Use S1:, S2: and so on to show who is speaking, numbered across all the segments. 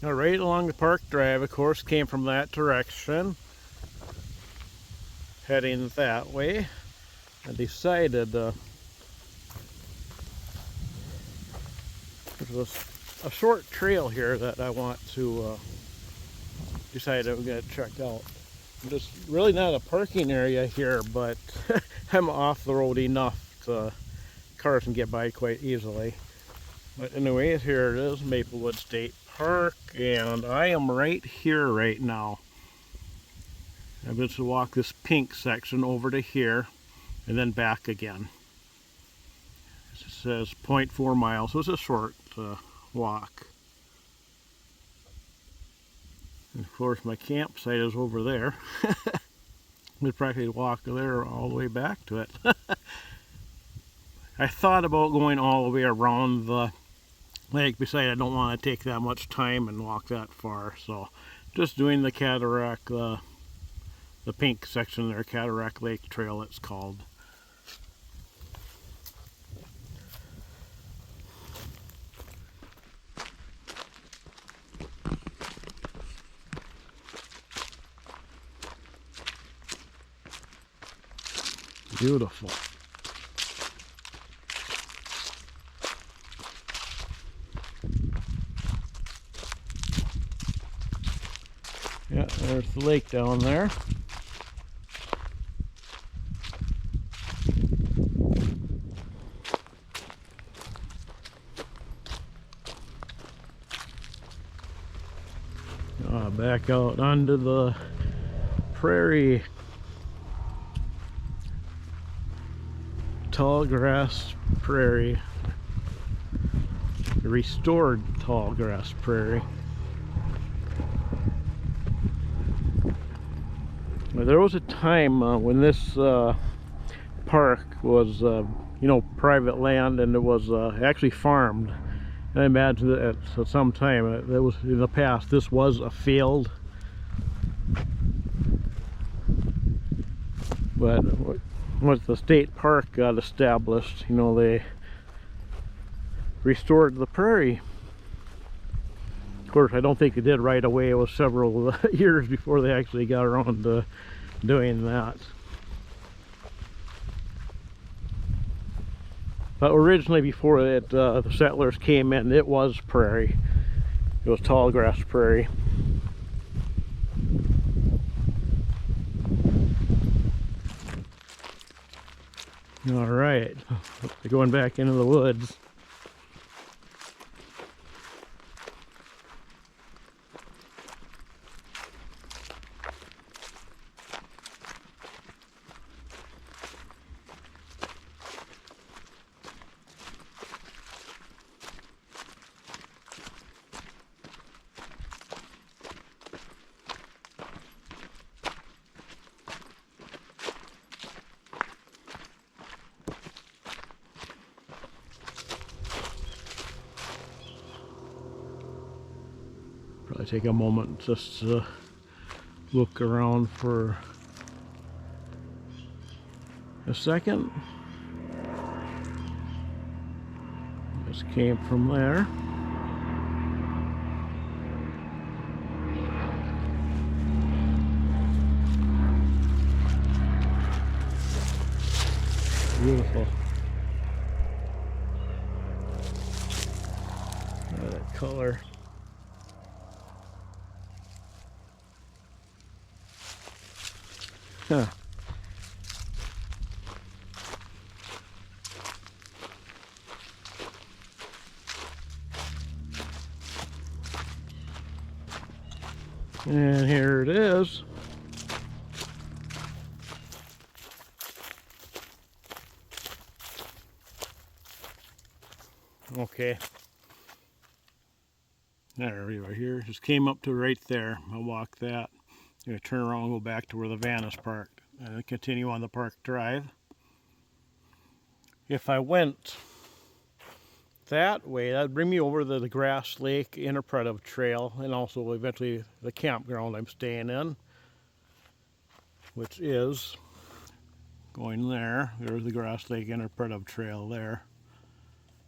S1: Now, right along the park drive, of course, came from that direction, heading that way. I decided there was a short trail here that I want to decide I'm going to check out. There's really not a parking area here, but I'm off the road enough to cars can get by quite easily. But anyways, here it is, Maplewood State Park, and I am right here right now. I'm going to walk this pink section over to here and then back again. It says 0.4 miles, so it's a short walk. And of course, my campsite is over there. We'd practically walk there all the way back to it. I thought about going all the way around the lake. Besides, I don't want to take that much time and walk that far, so just doing the Cataract, the pink section there, Cataract Lake Trail it's called. Beautiful. Yeah, there's the lake down there. Back out onto the prairie. Tall grass prairie. Restored tall grass prairie. There was a time when this park was, private land, and it was actually farmed. I imagine that at some time, that was in the past, this was a field. But once the state park got established, they restored the prairie. Of course, I don't think they did right away. It was several years before they actually got around to doing that. But originally, before the settlers came in, it was prairie. It was tall grass prairie. All right, going back into the woods. Probably take a moment just to look around for a second. Just came from there. Beautiful. Look at that color. Huh. And here it is. Okay. There we are here. Just came up to right there. I'll walk that. I'm going to turn around and go back to where the van is parked and continue on the park drive. If I went that way, that'd bring me over to the Grass Lake Interpretive Trail, and also eventually the campground I'm staying in, which is going there. There's the Grass Lake Interpretive Trail there.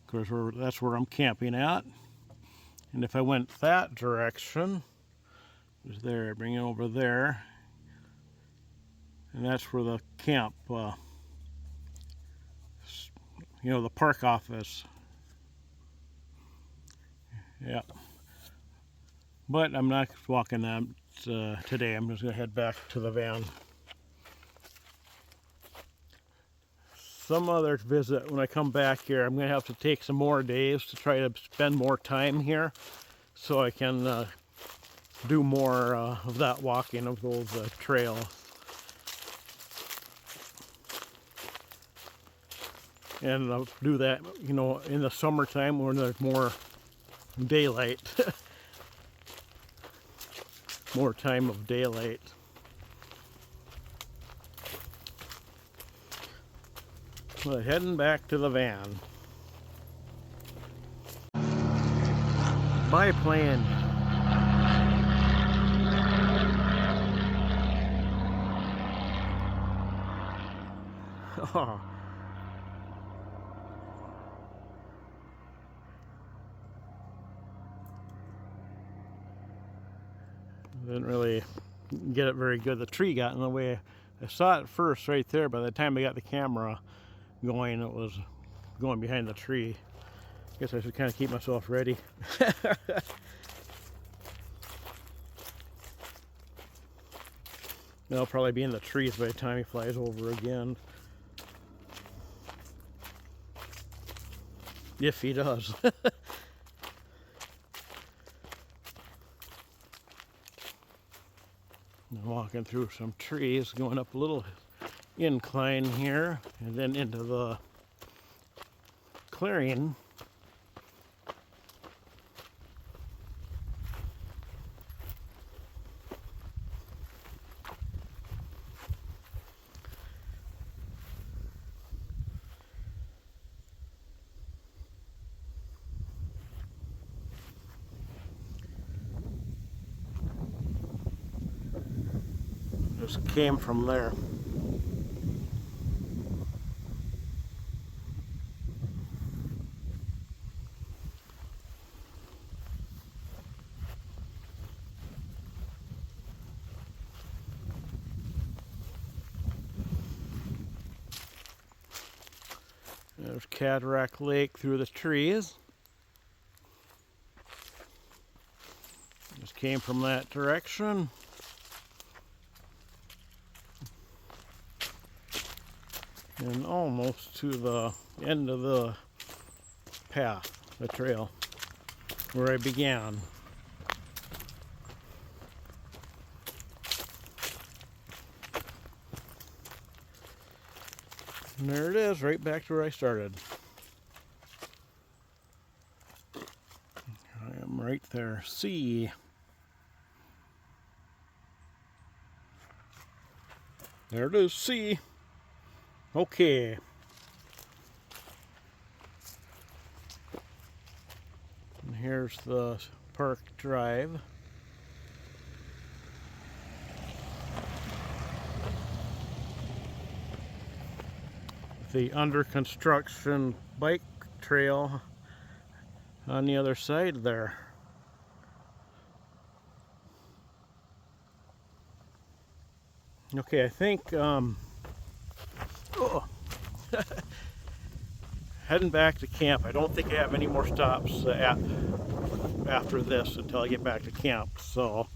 S1: Of course, that's where I'm camping at. And if I went that direction, it was there, bring it over there, and that's where the camp, the park office. Yeah. But I'm not walking that today. I'm just going to head back to the van. Some other visit when I come back here, I'm going to have to take some more days to try to spend more time here so I can do more of that walking of those trails. And I'll do that, in the summertime when there's more daylight. More time of daylight. But heading back to the van. Biplane. Oh. Didn't really get it very good. The tree got in the way. I saw it first right there. By the time I got the camera going, it was going behind the tree. Guess I should kind of keep myself ready. I'll probably be in the trees by the time he flies over again. If he does. I'm walking through some trees, going up a little incline here, and then into the clearing. Just came from there. There's Cataract Lake through the trees. Just came from that direction. And almost to the end of the path, the trail, where I began. And there it is, right back to where I started. I am right there. C. There it is, C. Okay. And here's the park drive. The under construction bike trail on the other side there. Okay, I think heading back to camp. I don't think I have any more stops after this until I get back to camp, so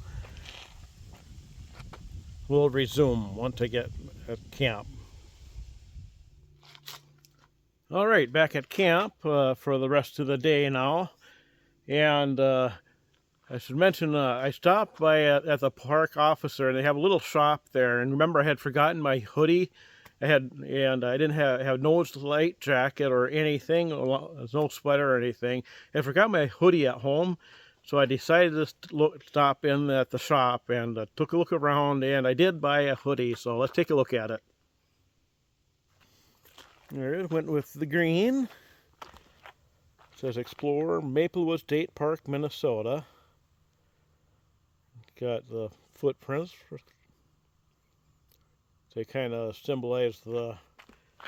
S1: we'll resume once I get at camp. All right, back at camp for the rest of the day now, and I should mention I stopped by at the park officer, and they have a little shop there. And remember, I had forgotten my hoodie. I didn't have no light jacket or anything. No sweater or anything. I forgot my hoodie at home, so I decided to stop in at the shop and took a look around, and I did buy a hoodie. So let's take a look at it. There it went with the green. It says Explorer, Maplewood State Park, Minnesota. Got the footprints. They kind of symbolize the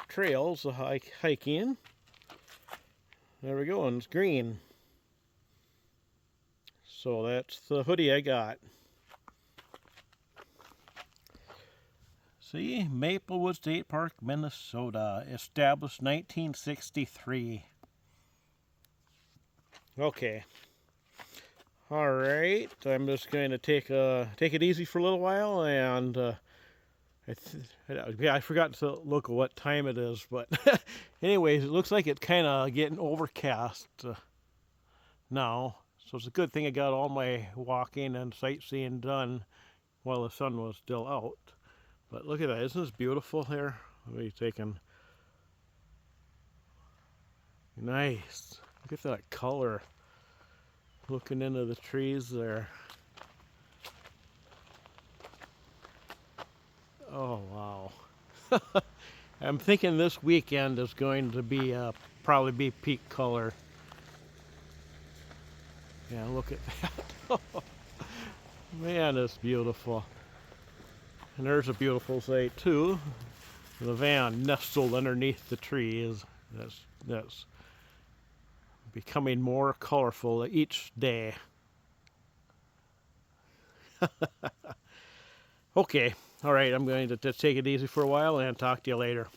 S1: trails, the hiking. There we go, and it's green. So that's the hoodie I got. See, Maplewood State Park, Minnesota, established 1963. Okay. All right, I'm just going to take it easy for a little while, and I forgot to look at what time it is, but anyways, it looks like it's kind of getting overcast now, so it's a good thing I got all my walking and sightseeing done while the sun was still out. But look at that, isn't this beautiful here? What are you taking? Nice. Look at that color. Looking into the trees there. Oh, wow. I'm thinking this weekend is going to be probably be peak color. Yeah, look at that. Man, it's beautiful. And there's a beautiful sight too. The van nestled underneath the trees. That's becoming more colorful each day. Okay, all right, I'm going to just take it easy for a while and talk to you later.